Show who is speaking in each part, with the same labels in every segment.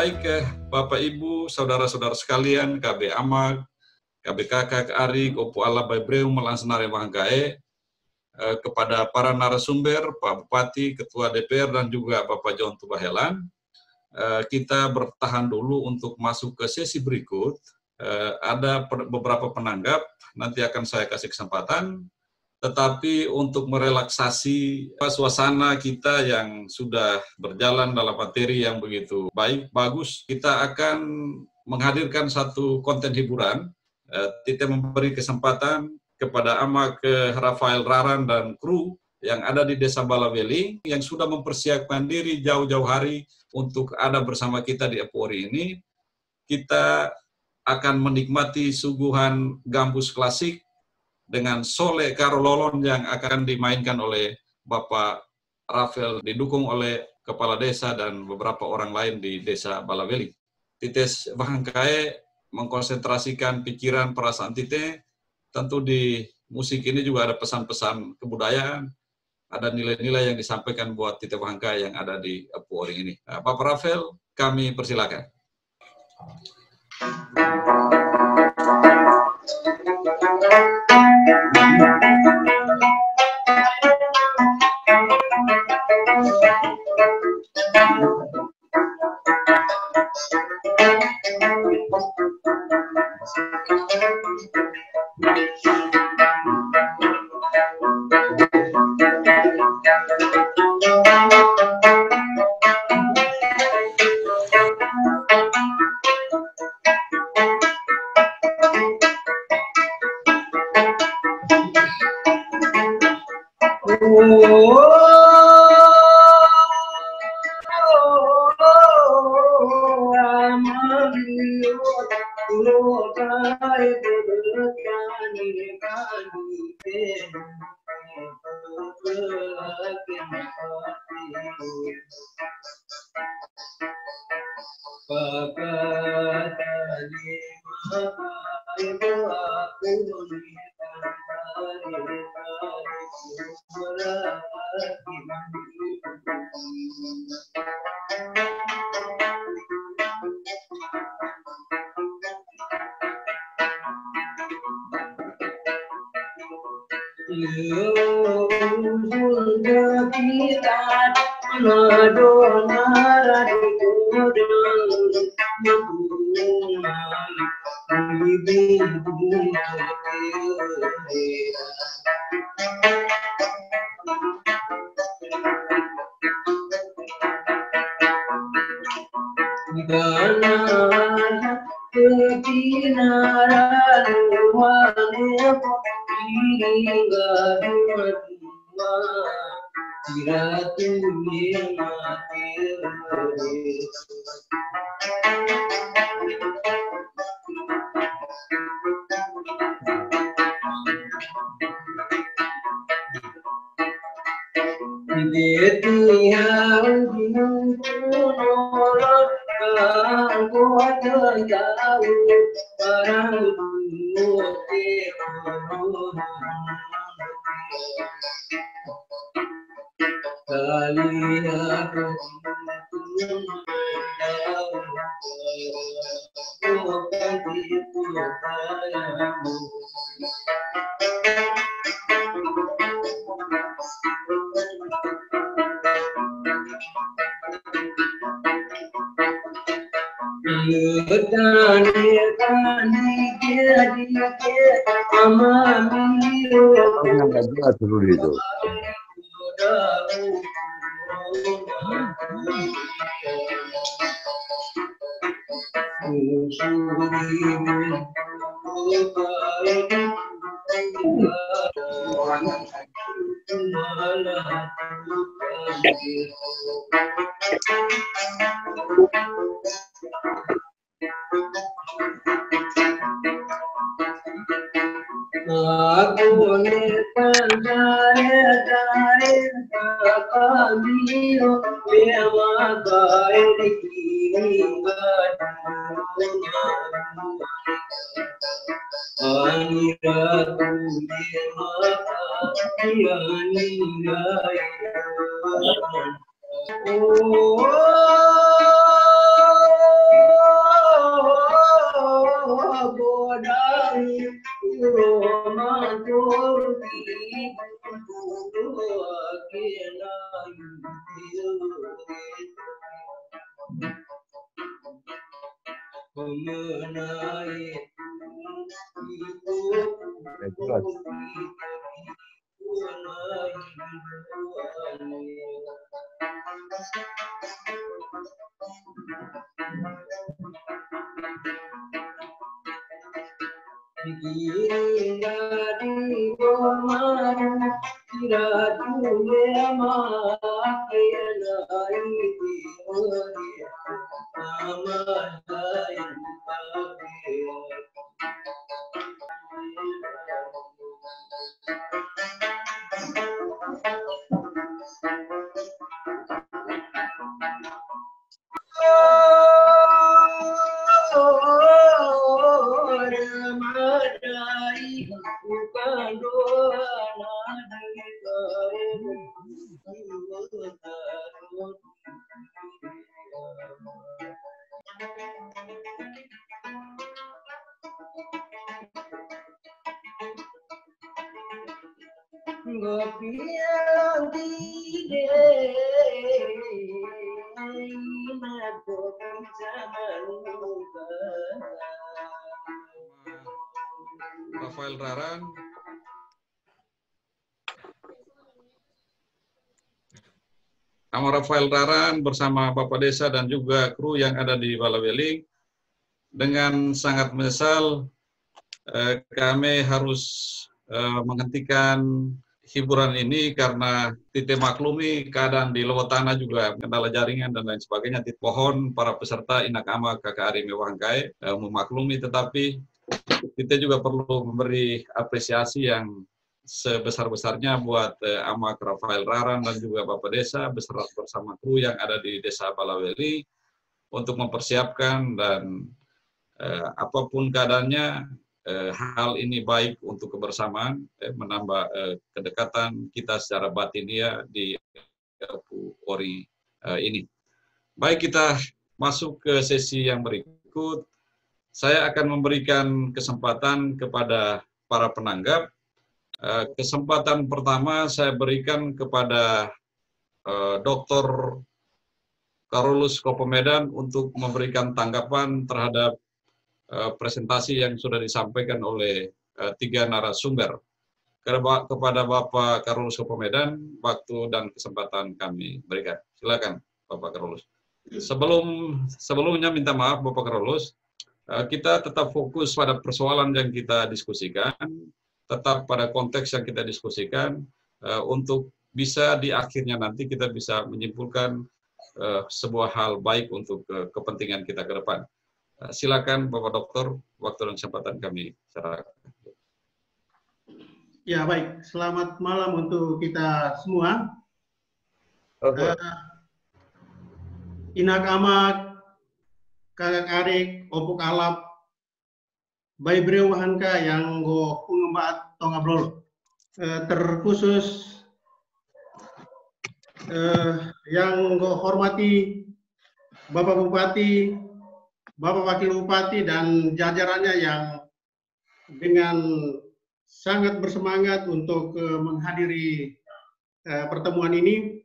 Speaker 1: Baik, Bapak Ibu, saudara-saudara sekalian, KB Amag, KB Kakak, Ari, Opo Allah Baibreu, Melansenare Bangkae, kepada para narasumber, Pak Bupati, Ketua DPR, dan juga Bapak John Tubahelan, kita bertahan dulu untuk masuk ke sesi berikut. Ada beberapa penanggap, nanti akan saya kasih kesempatan, tetapi untuk merelaksasi suasana kita yang sudah berjalan dalam materi yang begitu bagus, kita akan menghadirkan satu konten hiburan. Kita memberi kesempatan kepada Amag, Rafael Raran, dan kru yang ada di Desa Balaweling yang sudah mempersiapkan diri jauh-jauh hari untuk ada bersama kita di Epori ini. Kita akan menikmati suguhan gambus klasik dengan Sole Karo Lolon yang akan dimainkan oleh Bapak Rafael, didukung oleh Kepala Desa dan beberapa orang lain di Desa Balaweling. Tites Bangkae mengkonsentrasikan pikiran perasaan Tite. Tentu di musik ini juga ada pesan-pesan kebudayaan, ada nilai-nilai yang disampaikan buat Tite Bangkae yang ada di Epori ini. Bapak Rafael, kami persilakan. Rafael Raran. Nama Rafael Raran bersama Bapak Desa dan juga kru yang ada di Balaweling. Dengan sangat menyesal, kami harus menghentikan hiburan ini karena kita maklumi keadaan di bawah tanah juga kendala jaringan dan lain sebagainya. Pohon para peserta Inak Ama KKRI Mewahangkai memaklumi, tetapi kita juga perlu memberi apresiasi yang sebesar-besarnya buat Ama Rafael Raran dan juga Bapak Desa bersama kru yang ada di Desa Balaweling untuk mempersiapkan dan apapun keadaannya, hal ini baik untuk kebersamaan, menambah kedekatan kita secara batinia di Ori ini. Baik, kita masuk ke sesi yang berikut. Saya akan memberikan kesempatan kepada para penanggap. Kesempatan pertama saya berikan kepada Dr. Carolus Kopomedan untuk memberikan tanggapan terhadap presentasi yang sudah disampaikan oleh tiga narasumber. Kepada Bapak Carolus Kopomedan, waktu dan kesempatan kami berikan. Silakan, Bapak Carolus. Sebelumnya minta maaf, Bapak Carolus, kita tetap fokus pada persoalan yang kita diskusikan, tetap pada konteks yang kita diskusikan, untuk bisa di akhirnya nanti kita bisa menyimpulkan sebuah hal baik untuk kepentingan kita ke depan. Silakan Bapak Dokter, waktu dan kesempatan kami serahkan.
Speaker 2: Ya, baik. Selamat malam untuk kita semua. Inak Ama, Kakak Arik, Opuk Alap, Bai Breu Wahanka yang go pengembat Tongabrol. Terkhusus yang go hormati Bapak Bupati, Bapak Wakil Bupati dan jajarannya yang dengan sangat bersemangat untuk menghadiri pertemuan ini.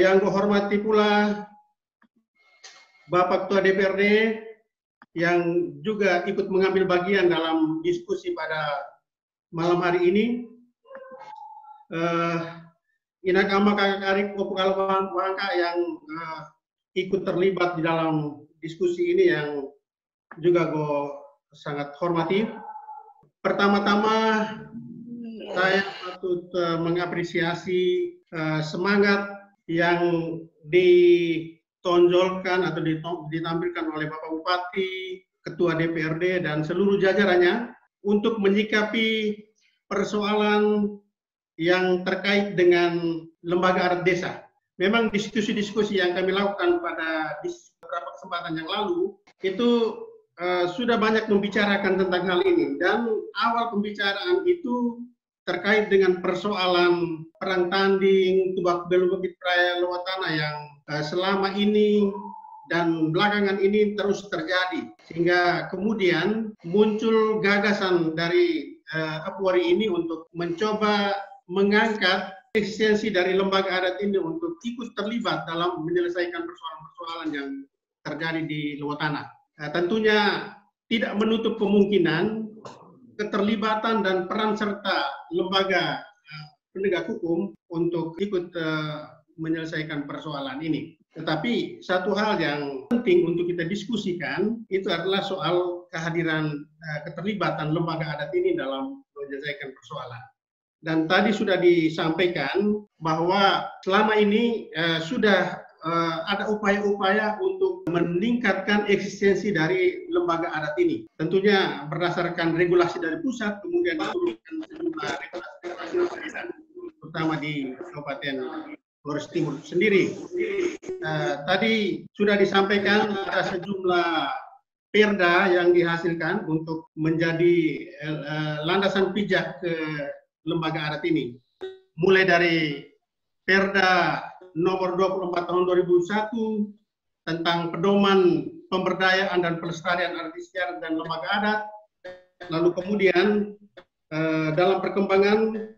Speaker 2: Yang gue hormati pula Bapak Ketua DPRD yang juga ikut mengambil bagian dalam diskusi pada malam hari ini. Inak Ama Kakak Arik Opuk Alap Wahanka yang ikut terlibat di dalam diskusi ini yang juga gue sangat hormati. Pertama-tama saya patut mengapresiasi semangat yang ditonjolkan atau ditampilkan oleh Bapak Bupati, Ketua DPRD dan seluruh jajarannya untuk menyikapi persoalan yang terkait dengan lembaga adat desa. Memang diskusi-diskusi yang kami lakukan pada beberapa kesempatan yang lalu itu sudah banyak membicarakan tentang hal ini, dan awal pembicaraan itu terkait dengan persoalan perang tanding Tubak Belu Bukit Raya Lowatana yang selama ini dan belakangan ini terus terjadi, sehingga kemudian muncul gagasan dari Apwari ini untuk mencoba mengangkat eksistensi dari lembaga adat ini untuk ikut terlibat dalam menyelesaikan persoalan-persoalan yang terjadi di luar tanah. Tentunya tidak menutup kemungkinan keterlibatan dan peran serta lembaga penegak hukum untuk ikut menyelesaikan persoalan ini. Tetapi satu hal yang penting untuk kita diskusikan itu adalah soal kehadiran keterlibatan lembaga adat ini dalam menyelesaikan persoalan. Dan tadi sudah disampaikan bahwa selama ini sudah ada upaya-upaya untuk meningkatkan eksistensi dari lembaga adat ini. Tentunya berdasarkan regulasi dari pusat, kemudian diturunkan sejumlah regulasi terutama di Kabupaten Flores Timur sendiri. Tadi sudah disampaikan ada sejumlah perda yang dihasilkan untuk menjadi landasan pijak ke lembaga adat ini. Mulai dari Perda nomor 24 tahun 2001 tentang pedoman pemberdayaan dan pelestarian adat istiadat dan lembaga adat. Lalu kemudian dalam perkembangan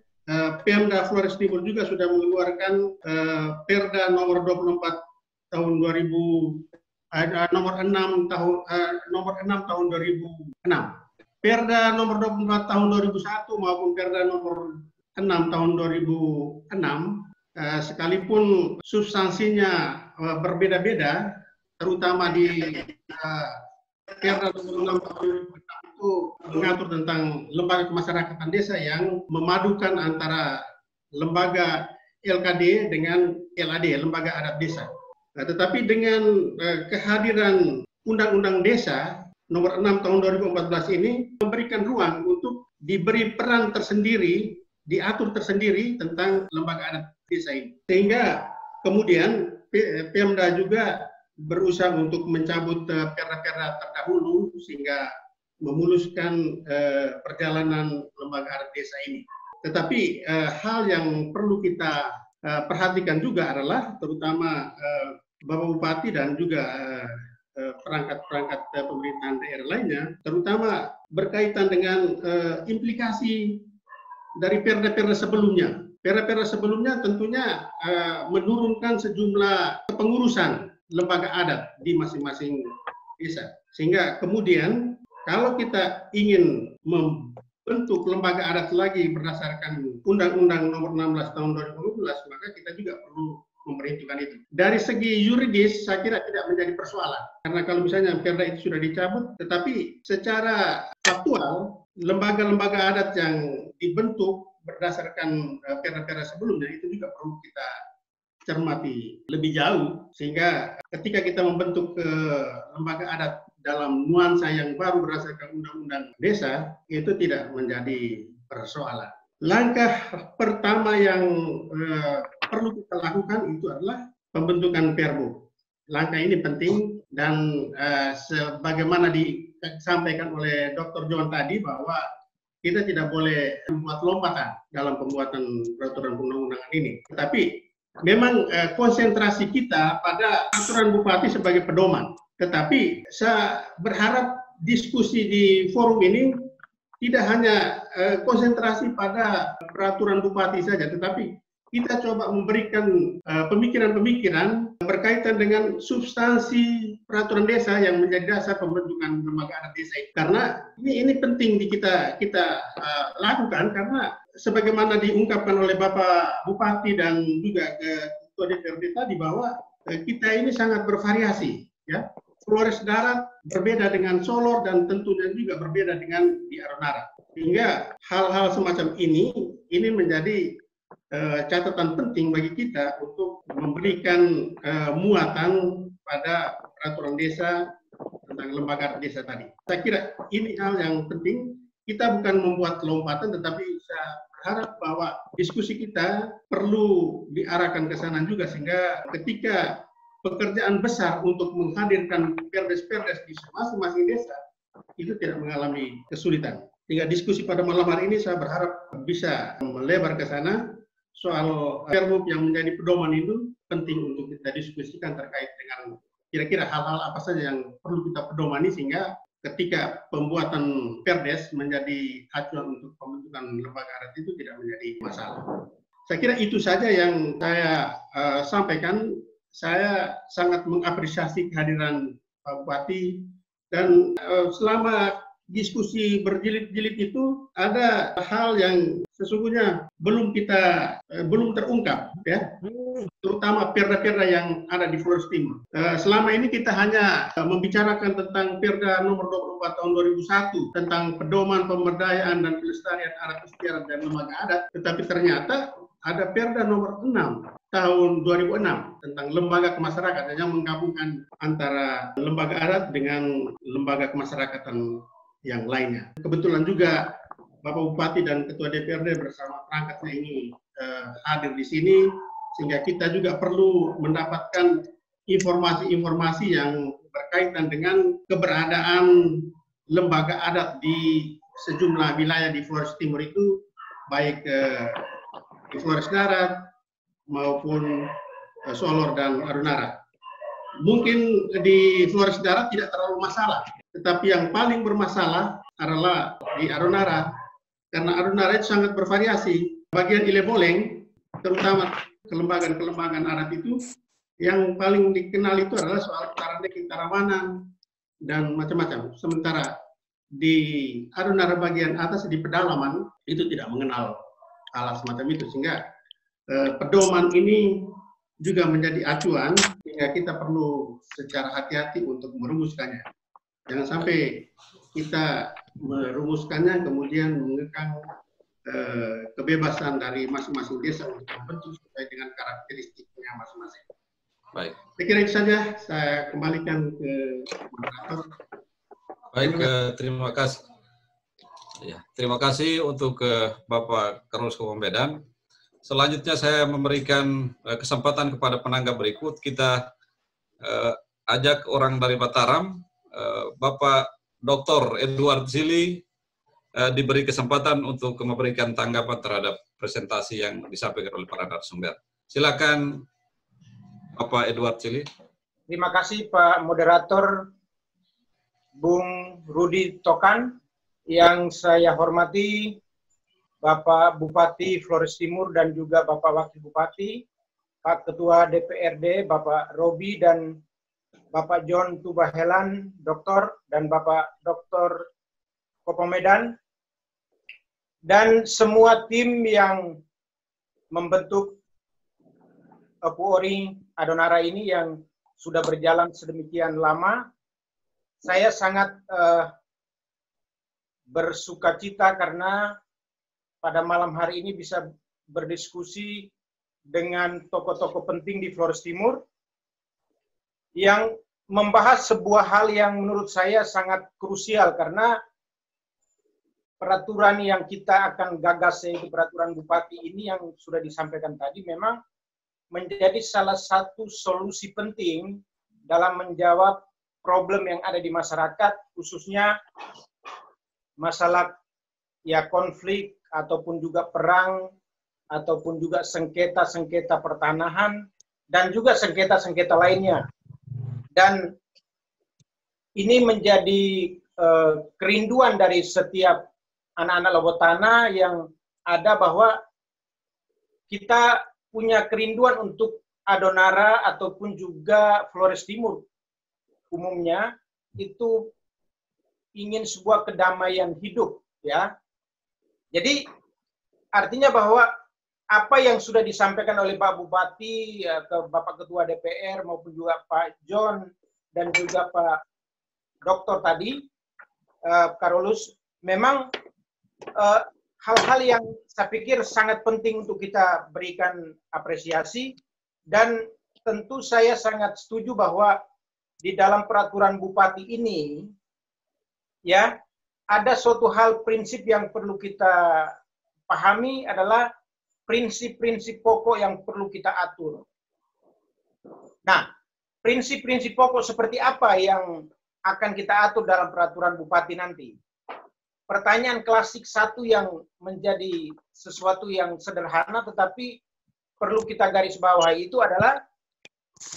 Speaker 2: Pemda Flores Timur juga sudah mengeluarkan Perda nomor 24 tahun 2000 nomor 6 tahun 2006. Perda nomor 24 tahun 2001 maupun Perda nomor 6 tahun 2006 sekalipun substansinya berbeda-beda, terutama di Perda nomor 6 tahun 2006 itu mengatur tentang lembaga kemasyarakatan desa yang memadukan antara lembaga LKD dengan LAD, lembaga adat desa. Nah, tetapi dengan kehadiran Undang-Undang Desa nomor 6 tahun 2014 ini memberikan ruang untuk diberi peran tersendiri, diatur tersendiri tentang lembaga adat desa ini. Sehingga kemudian Pemda juga berusaha untuk mencabut perda-perda terdahulu sehingga memuluskan perjalanan lembaga adat desa ini. Tetapi hal yang perlu kita perhatikan juga adalah terutama Bapak Bupati dan juga perangkat-perangkat pemerintahan daerah lainnya, terutama berkaitan dengan implikasi dari perda-perda sebelumnya. Perda-perda sebelumnya tentunya menurunkan sejumlah kepengurusan lembaga adat di masing-masing desa. Sehingga kemudian kalau kita ingin membentuk lembaga adat lagi berdasarkan Undang-Undang nomor 16 tahun 2012, maka kita juga perlu memperhitungkan itu. Dari segi yuridis, saya kira tidak menjadi persoalan. Karena kalau misalnya perda itu sudah dicabut, tetapi secara faktual, lembaga-lembaga adat yang dibentuk berdasarkan perda-perda sebelumnya itu juga perlu kita cermati lebih jauh, sehingga ketika kita membentuk lembaga adat dalam nuansa yang baru berdasarkan Undang-Undang Desa, itu tidak menjadi persoalan. Langkah pertama yang perlu kita lakukan itu adalah pembentukan Perbu. Langkah ini penting dan sebagaimana disampaikan oleh Dr. John tadi bahwa kita tidak boleh membuat lompatan dalam pembuatan peraturan perundang-undangan ini. Tetapi memang konsentrasi kita pada aturan bupati sebagai pedoman. Tetapi saya berharap diskusi di forum ini tidak hanya konsentrasi pada peraturan bupati saja, tetapi kita coba memberikan pemikiran-pemikiran berkaitan dengan substansi peraturan desa yang menjadi dasar pembentukan lembaga adat desa itu. Karena ini penting kita lakukan karena sebagaimana diungkapkan oleh Bapak Bupati dan juga Ketua DPRD tadi bahwa kita ini sangat bervariasi, ya. Flores Darat berbeda dengan Solor dan tentunya juga berbeda dengan di Aronara. Sehingga hal-hal semacam ini menjadi catatan penting bagi kita untuk memberikan muatan pada peraturan desa tentang lembaga desa tadi. Saya kira ini hal yang penting. Kita bukan membuat lompatan, tetapi saya berharap bahwa diskusi kita perlu diarahkan ke sana juga, sehingga ketika pekerjaan besar untuk menghadirkan perdes-perdes di masing-masing desa itu tidak mengalami kesulitan. Sehingga diskusi pada malam hari ini saya berharap bisa melebar ke sana. Soal Perbu yang menjadi pedoman itu penting untuk kita diskusikan terkait dengan kira-kira hal-hal apa saja yang perlu kita pedomani sehingga ketika pembuatan Perdes menjadi acuan untuk pembentukan lembaga adat itu tidak menjadi masalah. Saya kira itu saja yang saya sampaikan. Saya sangat mengapresiasi kehadiran Pak Bupati dan selama diskusi berjilid-jilid itu ada hal yang sesungguhnya belum terungkap, ya, terutama perda-perda yang ada di Flores Timur. Selama ini kita hanya membicarakan tentang Perda nomor 24 tahun 2001 tentang pedoman pemberdayaan dan pelestarian adat istiadat dan lembaga adat, tetapi ternyata ada Perda nomor 6 tahun 2006 tentang lembaga kemasyarakatan yang menggabungkan antara lembaga adat dengan lembaga kemasyarakatan yang lainnya. Kebetulan juga Bapak Bupati dan Ketua DPRD bersama perangkatnya ini hadir di sini, sehingga kita juga perlu mendapatkan informasi-informasi yang berkaitan dengan keberadaan lembaga adat di sejumlah wilayah di Flores Timur itu, baik di Flores Darat maupun Solor dan Adonara. Mungkin di Flores Darat tidak terlalu masalah, tetapi yang paling bermasalah adalah di Adonara, karena Adonara itu sangat bervariasi. Bagian Ileboleng, terutama kelembagaan-kelembagaan adat itu, yang paling dikenal itu adalah soal Tarandek, Taramanan, dan macam-macam. Sementara di Adonara bagian atas, di pedalaman, itu tidak mengenal hal semacam itu, sehingga pedoman ini juga menjadi acuan, sehingga kita perlu secara hati-hati untuk merumuskannya. Jangan sampai kita merumuskannya kemudian mengekang kebebasan dari masing-masing desa untuk membentuk sesuai dengan karakteristiknya masing-masing.
Speaker 1: Baik.
Speaker 2: Saya kira itu saja. Saya kembalikan ke moderator.
Speaker 1: Baik, terima kasih. Ya, terima kasih untuk Bapak Karolus Medan. Selanjutnya saya memberikan kesempatan kepada penanggap berikut. Kita ajak orang dari Mataram, Bapak Dr. Edward Zili, diberi kesempatan untuk memberikan tanggapan terhadap presentasi yang disampaikan oleh para narasumber. Silakan Bapak Edward Zili.
Speaker 3: Terima kasih Pak Moderator Bung Rudi Tokan. Yang saya hormati Bapak Bupati Flores Timur dan juga Bapak Wakil Bupati, Pak Ketua DPRD, Bapak Robi dan Bapak John Tubahelan, Doktor, dan Bapak Dr. Kopomedan, dan semua tim yang membentuk Puori Adonara ini yang sudah berjalan sedemikian lama. Saya sangat bersukacita karena pada malam hari ini bisa berdiskusi dengan tokoh-tokoh penting di Flores Timur yang membahas sebuah hal yang menurut saya sangat krusial, karena peraturan yang kita akan gagas, yaitu peraturan Bupati ini yang sudah disampaikan tadi, memang menjadi salah satu solusi penting dalam menjawab problem yang ada di masyarakat, khususnya masalah ya konflik ataupun juga perang ataupun juga sengketa-sengketa pertanahan dan juga sengketa-sengketa lainnya. Dan ini menjadi kerinduan dari setiap anak-anak Lobotana yang ada, bahwa kita punya kerinduan untuk Adonara ataupun juga Flores Timur umumnya itu ingin sebuah kedamaian hidup, ya. Jadi artinya bahwa apa yang sudah disampaikan oleh Pak Bupati, ke Bapak Ketua DPR maupun juga Pak John dan juga Pak Doktor tadi, Karolus, memang hal-hal yang saya pikir sangat penting untuk kita berikan apresiasi, dan tentu saya sangat setuju bahwa di dalam peraturan Bupati ini, ya, ada suatu hal prinsip yang perlu kita pahami, adalah prinsip-prinsip pokok yang perlu kita atur. Nah, prinsip-prinsip pokok seperti apa yang akan kita atur dalam peraturan Bupati nanti? Pertanyaan klasik satu yang menjadi sesuatu yang sederhana tetapi perlu kita garis bawahi itu adalah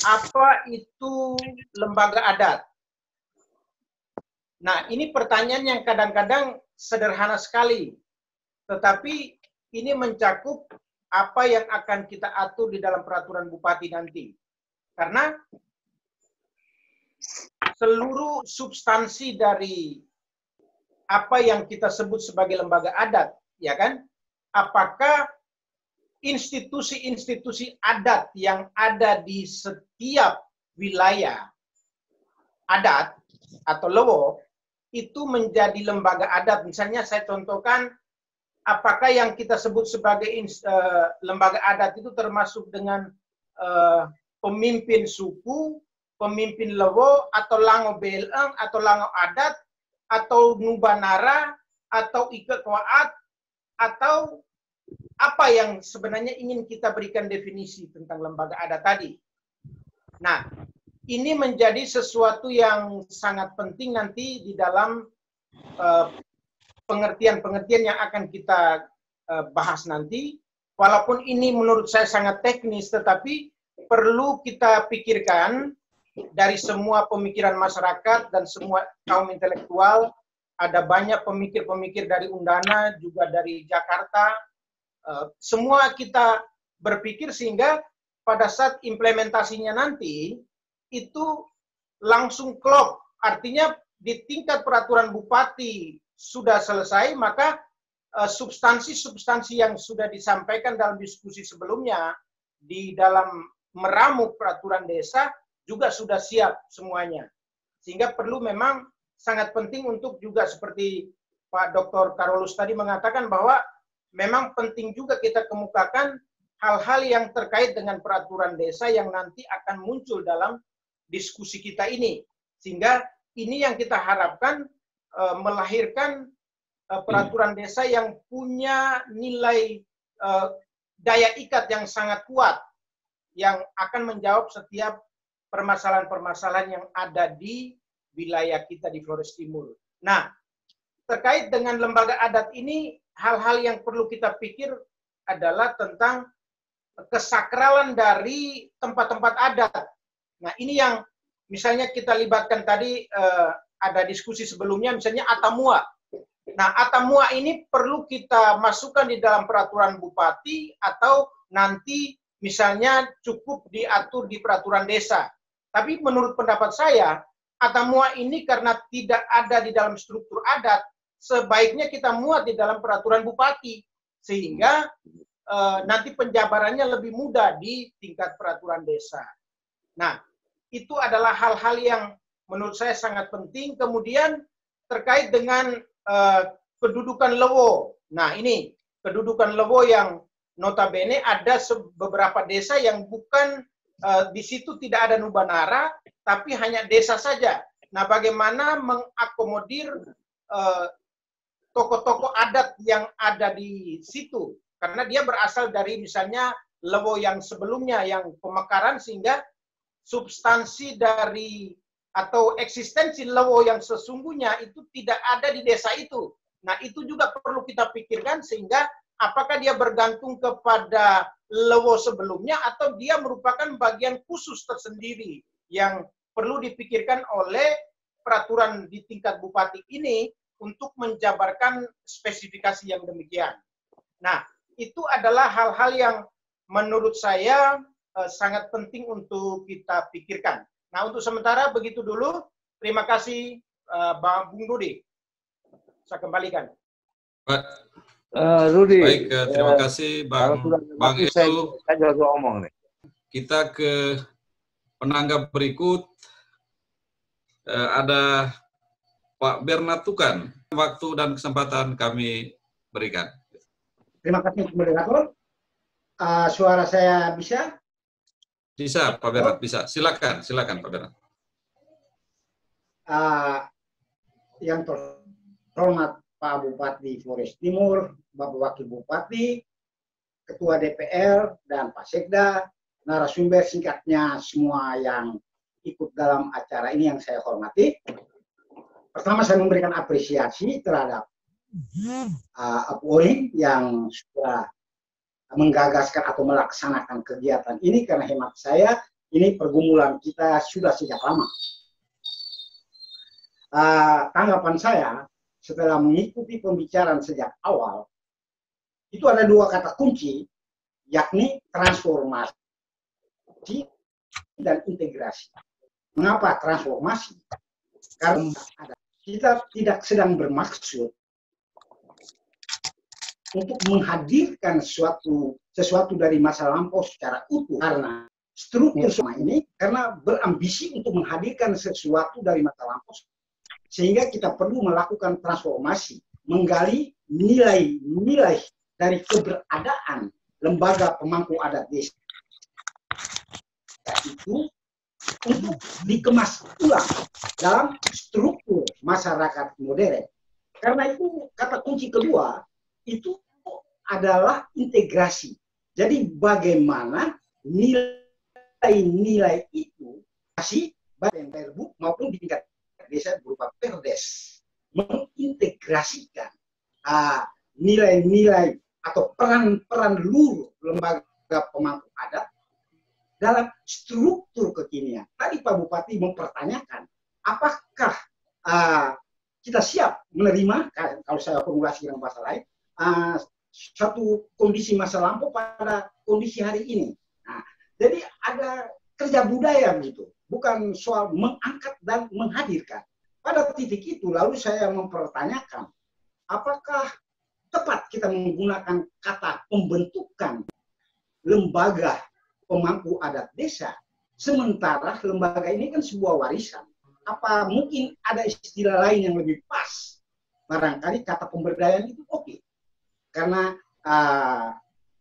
Speaker 3: apa itu lembaga adat? Nah, ini pertanyaan yang kadang-kadang sederhana sekali, tetapi ini mencakup apa yang akan kita atur di dalam peraturan bupati nanti. Karena seluruh substansi dari apa yang kita sebut sebagai lembaga adat, ya kan? Apakah institusi-institusi adat yang ada di setiap wilayah adat atau lewo itu menjadi lembaga adat? Misalnya saya contohkan, apakah yang kita sebut sebagai lembaga adat itu termasuk dengan pemimpin suku, pemimpin lewo, atau lango beleng, atau lango adat, atau nubanara, atau ike koat, atau apa yang sebenarnya ingin kita berikan definisi tentang lembaga adat tadi. Nah, ini menjadi sesuatu yang sangat penting nanti di dalam pengertian-pengertian yang akan kita bahas nanti. Walaupun ini menurut saya sangat teknis, tetapi perlu kita pikirkan dari semua pemikiran masyarakat dan semua kaum intelektual. Ada banyak pemikir-pemikir dari Undana, juga dari Jakarta. Semua kita berpikir sehingga pada saat implementasinya nanti, itu langsung klop. Artinya di tingkat peraturan bupati sudah selesai, maka substansi-substansi yang sudah disampaikan dalam diskusi sebelumnya di dalam meramu peraturan desa juga sudah siap semuanya. Sehingga perlu memang sangat penting untuk juga seperti Pak Dr. Carolus tadi mengatakan bahwa memang penting juga kita kemukakan hal-hal yang terkait dengan peraturan desa yang nanti akan muncul dalam diskusi kita ini. Sehingga ini yang kita harapkan melahirkan peraturan desa yang punya nilai daya ikat yang sangat kuat, yang akan menjawab setiap permasalahan-permasalahan yang ada di wilayah kita di Flores Timur. Nah, terkait dengan lembaga adat ini, hal-hal yang perlu kita pikir adalah tentang kesakralan dari tempat-tempat adat. Nah, ini yang misalnya kita libatkan tadi, ada diskusi sebelumnya, misalnya Atamua. Nah, Atamua ini perlu kita masukkan di dalam peraturan bupati atau nanti misalnya cukup diatur di peraturan desa. Tapi menurut pendapat saya, Atamua ini karena tidak ada di dalam struktur adat, sebaiknya kita muat di dalam peraturan bupati. Sehingga nanti penjabarannya lebih mudah di tingkat peraturan desa. Nah, itu adalah hal-hal yang menurut saya sangat penting. Kemudian terkait dengan kedudukan lewo. Nah, ini kedudukan lewo yang notabene ada beberapa desa yang bukan di situ tidak ada nubanara, tapi hanya desa saja. Nah, bagaimana mengakomodir tokoh-tokoh adat yang ada di situ? Karena dia berasal dari misalnya lewo yang sebelumnya, yang pemekaran, sehingga substansi dari atau eksistensi lewo yang sesungguhnya itu tidak ada di desa itu. Nah, itu juga perlu kita pikirkan, sehingga apakah dia bergantung kepada lewo sebelumnya atau dia merupakan bagian khusus tersendiri yang perlu dipikirkan oleh peraturan di tingkat bupati ini untuk menjabarkan spesifikasi yang demikian. Nah, itu adalah hal-hal yang menurut saya sangat penting untuk kita pikirkan. Nah, untuk sementara begitu dulu. Terima kasih, Bung Rudi. Saya kembalikan.
Speaker 1: Pak
Speaker 4: Rudi.
Speaker 1: Baik, terima kasih Bang Esu.
Speaker 4: Saya juga ngomong nih.
Speaker 1: Kita ke penanggap berikut. Ada Pak Bernard Tukan. Waktu dan kesempatan kami berikan.
Speaker 5: Terima kasih moderator. Suara saya bisa?
Speaker 1: Bisa, Pak Bernard, bisa. Silakan Pak Bernard.
Speaker 5: Yang terhormat Pak Bupati Flores Timur, Bapak Wakil Bupati, Ketua DPR, dan Pak Sekda, narasumber singkatnya semua yang ikut dalam acara ini yang saya hormati. Pertama, saya memberikan apresiasi terhadap Apuring yang sudah menggagaskan atau melaksanakan kegiatan ini, karena hemat saya ini pergumulan kita sudah sejak lama. Tanggapan saya setelah mengikuti pembicaraan sejak awal, itu ada dua kata kunci, yakni transformasi dan integrasi. Mengapa transformasi? Karena kita tidak sedang bermaksud untuk menghadirkan sesuatu dari masa lampau secara utuh, karena struktur semua ini karena berambisi untuk menghadirkan sesuatu dari masa lampau, sehingga kita perlu melakukan transformasi, menggali nilai-nilai dari keberadaan lembaga pemangku adat desa itu untuk dikemas ulang dalam struktur masyarakat modern. Karena itu kata kunci kedua itu adalah integrasi. Jadi bagaimana nilai-nilai itu masih baik perbuk maupun di tingkat desa berupa perdes mengintegrasikan nilai-nilai atau peran-peran luruh lembaga pemangku adat dalam struktur kekinian. Tadi Pak Bupati mempertanyakan, apakah kita siap menerima, kalau saya formulasi dengan bahasa lain, satu kondisi masa lampau pada kondisi hari ini. Nah, jadi ada kerja budaya begitu, bukan soal mengangkat dan menghadirkan. Pada titik itu, lalu saya mempertanyakan, apakah tepat kita menggunakan kata pembentukan lembaga pemangku adat desa, sementara lembaga ini kan sebuah warisan. Apa mungkin ada istilah lain yang lebih pas? Barangkali kata pemberdayaan itu oke. Karena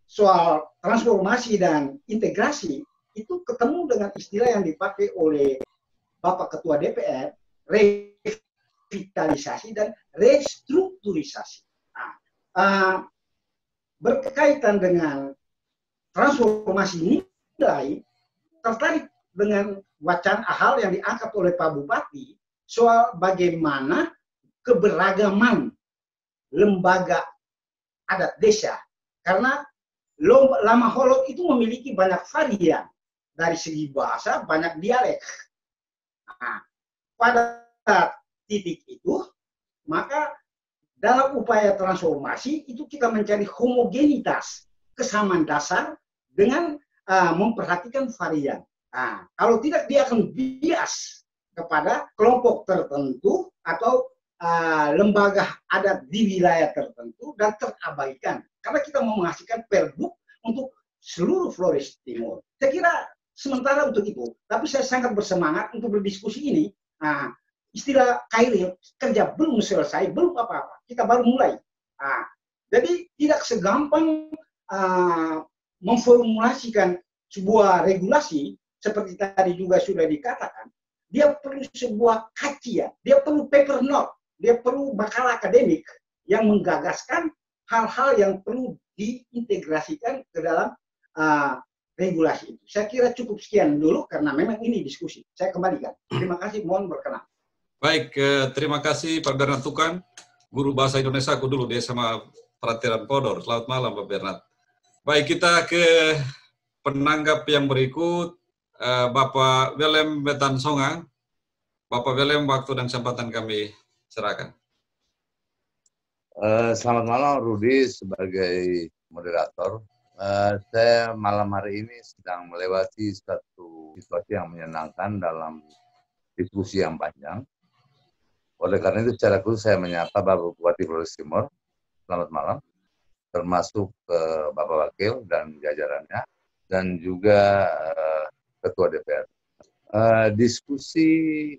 Speaker 5: soal transformasi dan integrasi itu ketemu dengan istilah yang dipakai oleh Bapak Ketua DPR, revitalisasi dan restrukturisasi. Berkaitan dengan transformasi nilai, tertarik dengan wacana hal yang diangkat oleh Pak Bupati soal bagaimana keberagaman lembaga adat desa, karena Lama Holot itu memiliki banyak varian dari segi bahasa, banyak dialek. Nah, pada titik itu, maka dalam upaya transformasi itu kita mencari homogenitas, kesamaan dasar dengan memperhatikan varian. Nah, kalau tidak dia akan bias kepada kelompok tertentu atau lembaga adat di wilayah tertentu dan terabaikan. Karena kita mau menghasilkan perbuk untuk seluruh Flores Timur. Saya kira sementara untuk itu, tapi saya sangat bersemangat untuk berdiskusi ini. Nah, istilah KRI, kerja belum selesai, belum apa-apa. Kita baru mulai. Nah, jadi tidak segampang memformulasikan sebuah regulasi seperti tadi juga sudah dikatakan. Dia perlu sebuah kajian, dia perlu paper note, dia perlu makalah akademik yang menggagaskan hal-hal yang perlu diintegrasikan ke dalam regulasi itu. Saya kira cukup sekian dulu karena memang ini diskusi. Saya kembalikan. Terima kasih, mohon berkenan.
Speaker 1: Baik, terima kasih Pak Bernard Tukan, guru bahasa Indonesia aku dulu dia sama Peratiran Podor. Selamat malam Pak Bernard. Baik, kita ke penanggap yang berikut, Bapak Willem Betansonga. Bapak Willem, waktu dan kesempatan kami serahkan.
Speaker 4: Selamat malam Rudi sebagai moderator. Saya malam hari ini sedang melewati satu situasi yang menyenangkan dalam diskusi yang panjang. Oleh karena itu secara khusus saya menyapa Bapak Bupati Flores Timur. Selamat malam. Termasuk Bapak Wakil dan jajarannya, dan juga Ketua DPR. Diskusi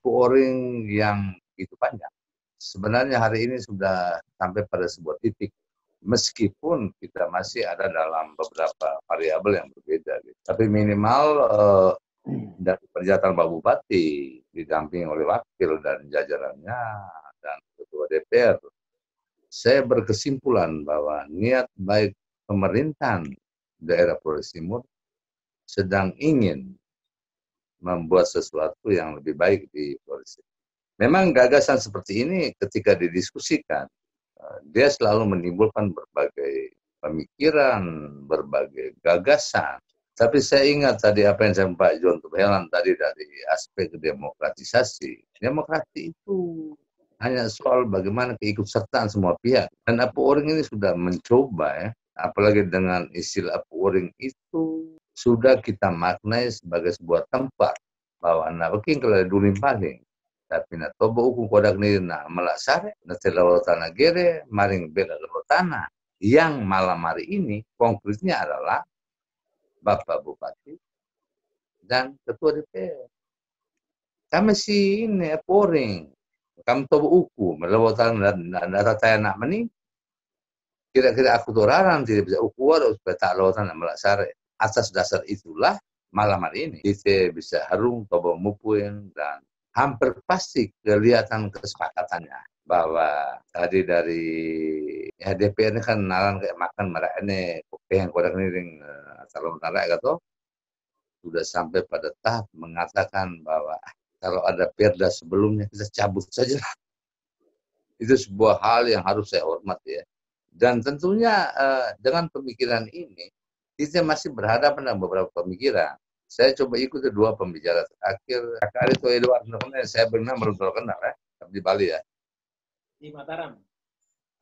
Speaker 4: pouring yang begitu panjang. Sebenarnya hari ini sudah sampai pada sebuah titik, meskipun kita masih ada dalam beberapa variabel yang berbeda. Tapi minimal dari pernyataan Pak Bupati, didampingi oleh Wakil dan jajarannya, dan Ketua DPR, saya berkesimpulan bahwa niat baik pemerintahan daerah Flores Timur sedang ingin membuat sesuatu yang lebih baik di Flores Timur. Memang gagasan seperti ini ketika didiskusikan, dia selalu menimbulkan berbagai pemikiran, berbagai gagasan. Tapi saya ingat tadi apa yang saya Pak John Tuhelan tadi dari aspek demokratisasi. Demokrasi itu hanya soal bagaimana keikutsertaan semua pihak. Dan Apuoring ini sudah mencoba ya, apalagi dengan istilah Apuoring itu sudah kita maknai sebagai sebuah tempat bahwa anak Peking kalau duling paling. Tapi na tobo ukung kodak ni na malasare, na telawatana gere, maring bela lawatana. Yang malam hari ini konkretnya adalah Bapak Bupati dan Ketua DPR. Kami si ini Apuoring, kami tobo uku, melawatan dan taya nak meni. Kira-kira aku toraran tidak bisa uku ada supaya tak lawatan dan malasare. Atas dasar itulah malam hari ini kita bisa harung tobo mupuin dan hampir pasti kelihatan kesepakatannya bahwa tadi dari ya DPR ini kan nalan kayak makan mereka ini yang kodak ini calon narak gitu sudah sampai pada tahap mengatakan bahwa kalau ada perda sebelumnya kita cabut saja. Itu sebuah hal yang harus saya hormati ya. Dan tentunya dengan pemikiran ini kita masih berhadapan dengan beberapa pemikiran. Saya coba ikuti dua pembicara terakhir. Kakak itu Edward, saya benar belum kenal ya, di Bali ya.
Speaker 3: Di Mataram.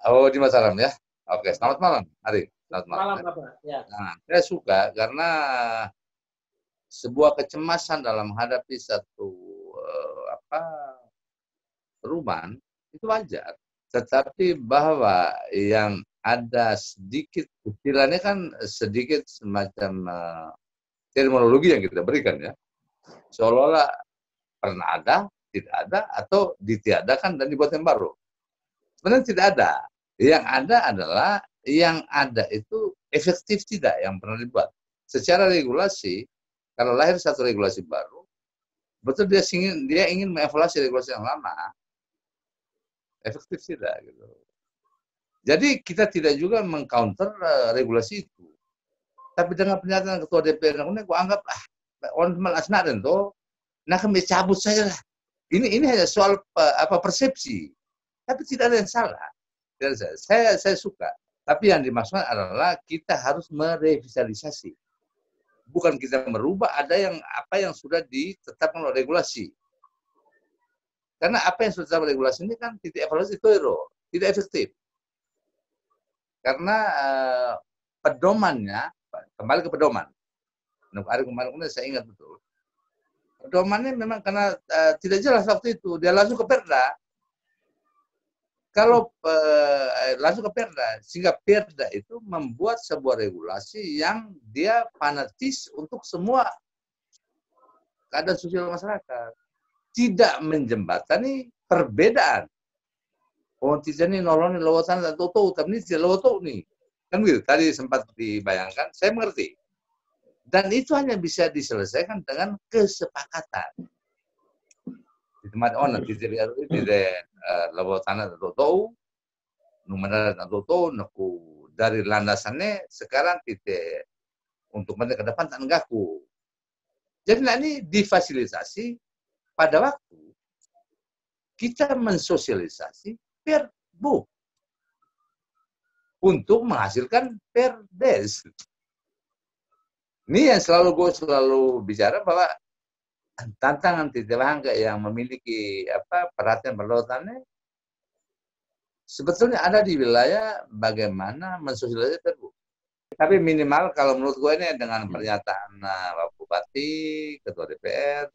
Speaker 4: Oh di Mataram ya. Oke, selamat malam, Ari. Selamat
Speaker 3: malam Bapak. Ya.
Speaker 4: Nah, saya suka karena sebuah kecemasan dalam menghadapi satu perubahan itu wajar. Tetapi bahwa yang ada sedikit kecilannya kan sedikit semacam terminologi yang kita berikan ya, seolah-olah pernah ada, tidak ada, atau ditiadakan dan dibuat yang baru. Sebenarnya tidak ada. Yang ada adalah yang ada itu efektif tidak yang pernah dibuat. Secara regulasi, kalau lahir satu regulasi baru, betul dia ingin mengevaluasi regulasi yang lama, efektif tidak gitu. Jadi kita tidak juga mengcounter regulasi itu. Tapi dengan pernyataan ketua DPR ini, aku anggap orang malas naden tuh, nah kami cabut saja lah. Ini hanya soal persepsi, tapi tidak ada yang salah. Saya suka. Tapi yang dimaksudkan adalah kita harus merevitalisasi, bukan kita merubah apa yang sudah ditetapkan oleh regulasi. Karena apa yang sudah ditetapkan regulasi ini kan tidak evaluasi itu tidak efektif. Karena pedomannya kembali ke pedoman. Hari kemarin saya ingat betul. Pedomannya memang karena tidak jelas waktu itu, dia langsung ke Perda. Kalau langsung ke Perda, sehingga Perda itu membuat sebuah regulasi yang dia fanatis untuk semua keadaan sosial masyarakat. Tidak menjembatani perbedaan. Oh, tidak nih nolongin lawatan dan toto, tapi ini tidak lawatan nih. Kan gitu, tadi sempat dibayangkan, saya mengerti. Dan itu hanya bisa diselesaikan dengan kesepakatan. Di tempat nanti tidak lawatan dan toto, numero dan toto, dari landasannya sekarang kita untuk mereka ke depan tak ngaku. Jadi ini difasilitasi pada waktu kita mensosialisasi Perbu untuk menghasilkan Perdes. Ini yang gue selalu bicara bahwa tantangan Titiwangga yang memiliki perhatian perlautannya sebetulnya ada di wilayah bagaimana mensosialisasi Perbu. Tapi minimal kalau menurut gue ini dengan pernyataan Pak Bupati, Ketua DPR,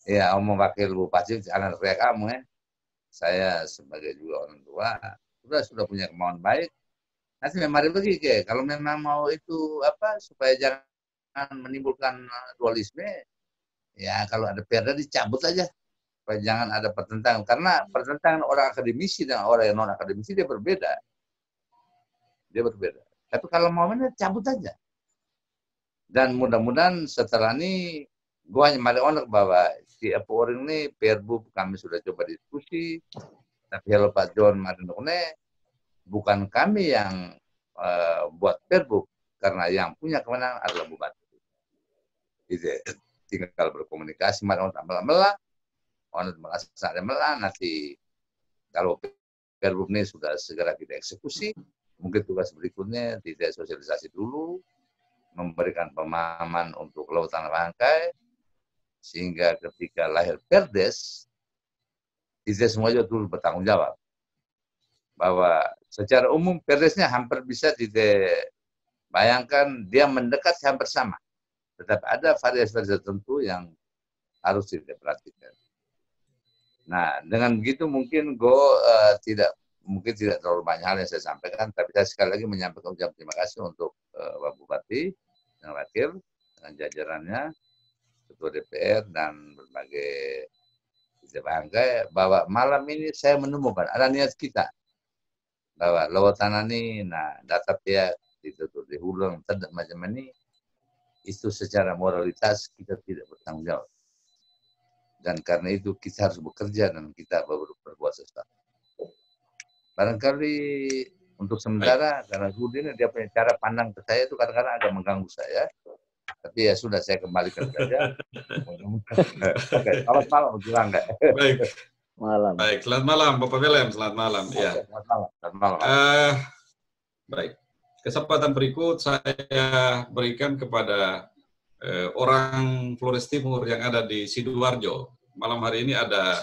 Speaker 4: ya omong wakil Bupati, anak kayak kamu ya. Saya sebagai juga orang tua sudah punya kemauan baik. Nanti mari pergi kalau memang mau itu supaya jangan menimbulkan dualisme, ya kalau ada perda dicabut aja supaya jangan ada pertentangan. Karena pertentangan orang akademisi dan orang yang non akademisi dia berbeda. Tapi kalau mau cabut aja. Dan mudah-mudahan setelah ini gua hanya mari onak bahwa si Apuoring ini Perbu kami sudah coba diskusi, tapi kalau Pak John Marindokne bukan kami yang buat Perbu karena yang punya kewenangan adalah Bupati. Jadi tinggal berkomunikasi mari onak melah, onak melah nanti kalau Perbu ini sudah segera kita eksekusi, mungkin tugas berikutnya tidak sosialisasi dulu. memberikan pemahaman untuk Lautan Bangkai, sehingga ketika lahir Perdes, kita semua juga turut bertanggung jawab. Bahwa secara umum Perdesnya hampir bisa bayangkan dia mendekat hampir sama. Tetapi ada variasi-variasi tertentu yang harus diperhatikan. Nah, dengan begitu mungkin tidak terlalu banyak hal yang saya sampaikan, tapi saya sekali lagi menyampaikan ucapan terima kasih untuk Pak Bupati yang Wakil dengan jajarannya, Ketua DPR dan berbagai Bangkai, bahwa malam ini saya menemukan ada niat kita bahwa Lautan ini, nah data pihak ditutup di hulu tidak macam ini, itu secara moralitas kita tidak bertanggung jawab. Dan karena itu kita harus bekerja dan kita berbuat sesuatu. Barangkali untuk sementara, karena Rudi ini dia punya cara pandang ke saya itu kadang-kadang agak mengganggu saya. Tapi ya sudah, saya kembalikan saja. Oke, selamat malam, bilang enggak?
Speaker 1: Baik.
Speaker 6: Malam.
Speaker 1: Baik, selamat malam Bapak William, selamat malam. Ya.
Speaker 4: Selamat malam. Selamat malam.
Speaker 1: Baik. Kesempatan berikut saya berikan kepada orang Flores Timur yang ada di Sidoarjo. Malam hari ini ada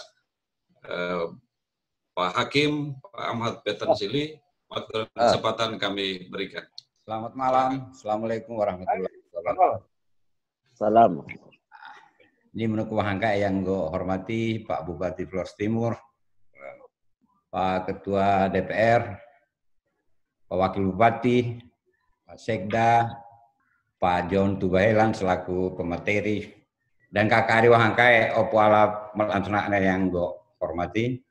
Speaker 1: Pak Hakim, Pak Ahmad Petansili, kesempatan kami berikan.
Speaker 7: Selamat malam. Assalamualaikum warahmatullahi wabarakatuh.
Speaker 6: Salam.
Speaker 7: Ini menurut Bangkai yang gue hormati Pak Bupati Flores Timur, Pak Ketua DPR, Pak Wakil Bupati, Pak Sekda, Pak John Tubahelan selaku pemateri, dan Kakak Ari Bangkai, Opo Ala Melantunaknya yang gue hormati.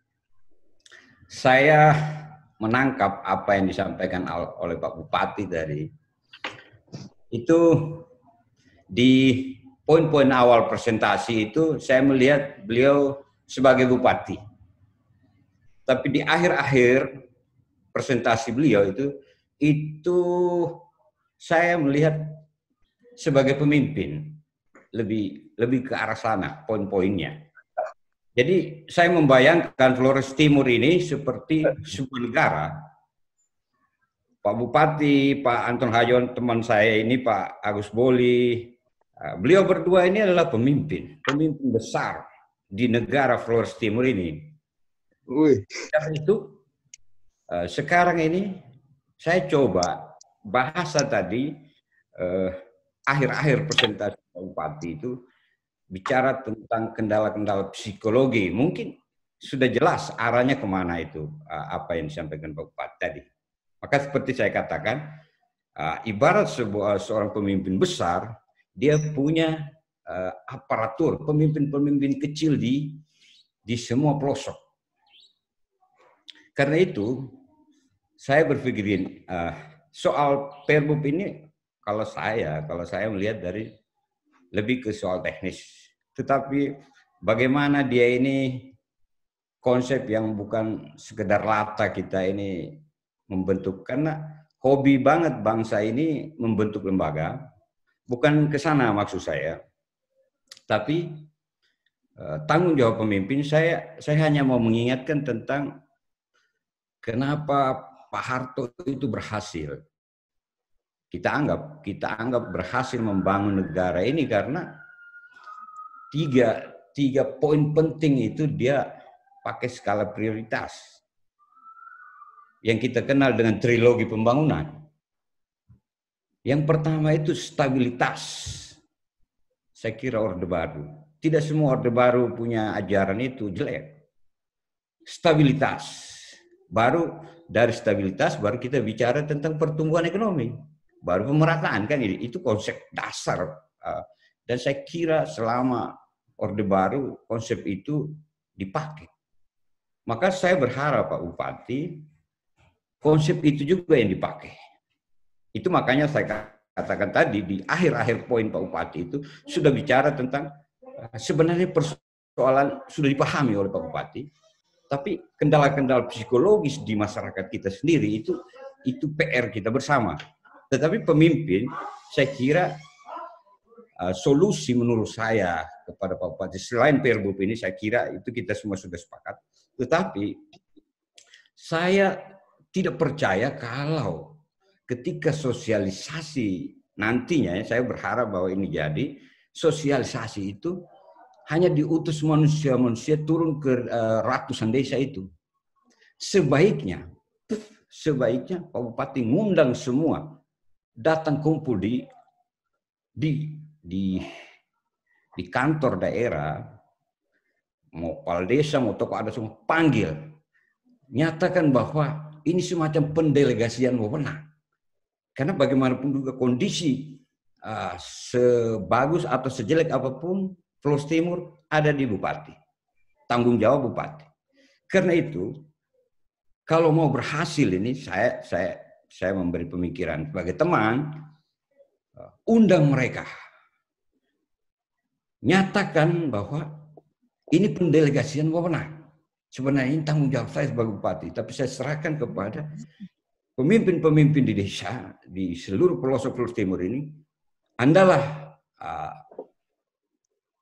Speaker 7: Saya menangkap apa yang disampaikan oleh Pak Bupati tadi. Itu di poin-poin awal presentasi itu saya melihat beliau sebagai bupati. Tapi di akhir-akhir presentasi beliau itu saya melihat sebagai pemimpin, lebih ke arah sana poin-poinnya. Jadi saya membayangkan Flores Timur ini seperti sebuah negara. Pak Bupati, Pak Anton Hayon, teman saya ini, Pak Agus Boli, beliau berdua ini adalah pemimpin besar di negara Flores Timur ini. Karena itu sekarang ini saya coba bahasa tadi akhir-akhir presentasi Pak Bupati itu bicara tentang kendala-kendala psikologi. Mungkin sudah jelas arahnya kemana itu, apa yang disampaikan Pak Bupati tadi. Maka seperti saya katakan, ibarat seorang pemimpin besar, dia punya aparatur, pemimpin-pemimpin kecil di semua pelosok. Karena itu, saya berpikirin soal Perbup ini, kalau saya melihat dari lebih ke soal teknis. Tetapi bagaimana dia ini konsep yang bukan sekedar lata kita ini membentuk, karena hobi banget bangsa ini membentuk lembaga, bukan ke sana maksud saya. Tapi tanggung jawab pemimpin, saya hanya mau mengingatkan tentang kenapa Pak Harto itu berhasil. Kita anggap berhasil membangun negara ini karena tiga poin penting itu dia pakai skala prioritas yang kita kenal dengan trilogi pembangunan. Yang pertama itu stabilitas. Saya kira Orde Baru. Tidak semua Orde Baru punya ajaran itu, jelek. Stabilitas. Baru dari stabilitas baru kita bicara tentang pertumbuhan ekonomi. Baru pemerataan kan ini. Itu konsep dasar. Dan saya kira selama Orde Baru konsep itu dipakai. Maka saya berharap Pak Bupati konsep itu juga yang dipakai. Itu makanya saya katakan tadi di akhir-akhir poin Pak Bupati itu sudah bicara tentang sebenarnya persoalan sudah dipahami oleh Pak Bupati, tapi kendala-kendala psikologis di masyarakat kita sendiri itu PR kita bersama. Tetapi pemimpin, saya kira solusi menurut saya kepada Pak Bupati selain Perbup ini, saya kira itu kita semua sudah sepakat. Tetapi saya tidak percaya kalau ketika sosialisasi nantinya saya berharap bahwa ini jadi sosialisasi itu hanya diutus manusia-manusia turun ke ratusan desa itu. Sebaiknya Pak Bupati ngundang semua datang kumpul di kantor daerah, mau kepala desa, mau tokoh adat, semua panggil, nyatakan bahwa ini semacam pendelegasian wewenang. Karena bagaimanapun juga kondisi sebagus atau sejelek apapun Flores Timur ada di Bupati, tanggung jawab Bupati. Karena itu kalau mau berhasil ini saya memberi pemikiran sebagai teman, undang mereka, nyatakan bahwa ini pendelegasian wewenang. Sebenarnya ini tanggung jawab saya sebagai Bupati, tapi saya serahkan kepada pemimpin-pemimpin di desa, di seluruh pelosok Flores Timur ini. Andalah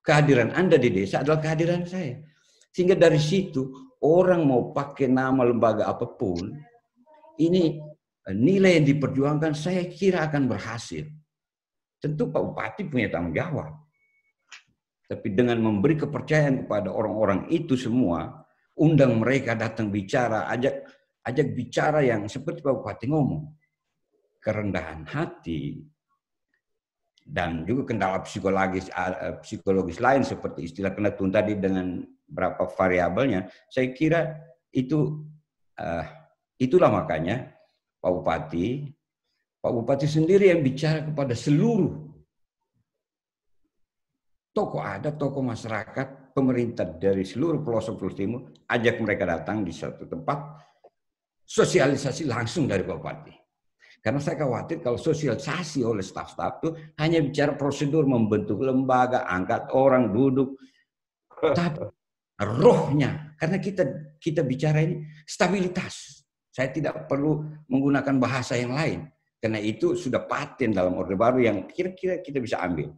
Speaker 7: kehadiran Anda di desa adalah kehadiran saya. Sehingga dari situ orang mau pakai nama lembaga apapun, ini nilai yang diperjuangkan saya kira akan berhasil. Tentu Pak Bupati punya tanggung jawab. Tapi dengan memberi kepercayaan kepada orang-orang itu semua, undang mereka datang bicara, ajak bicara yang seperti Pak Bupati ngomong. Kerendahan hati dan juga kendala psikologis lain seperti istilah Kenetun tadi dengan berapa variabelnya, saya kira itulah makanya Pak Bupati sendiri yang bicara kepada seluruh tokoh adat, tokoh masyarakat, pemerintah dari seluruh pelosok Flores Timur, ajak mereka datang di satu tempat, sosialisasi langsung dari Pak Bupati. Karena saya khawatir kalau sosialisasi oleh staf-staf itu hanya bicara prosedur membentuk lembaga, angkat orang, duduk. Tapi rohnya, karena kita bicara ini stabilitas. Saya tidak perlu menggunakan bahasa yang lain. Karena itu sudah paten dalam Orde Baru yang kira-kira kita bisa ambil.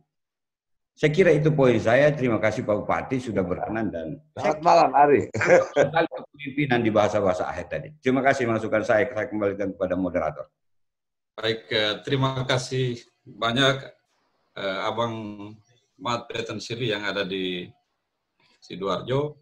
Speaker 7: Saya kira itu poin saya. Terima kasih Pak Bupati sudah berkenan dan
Speaker 4: selamat malam Ari.
Speaker 7: Sekali kepemimpinan di bahasa-bahasa akhir tadi. Terima kasih masukan saya kembalikan kepada moderator.
Speaker 1: Baik, terima kasih banyak Abang Mat Pretensili yang ada di Sidoarjo.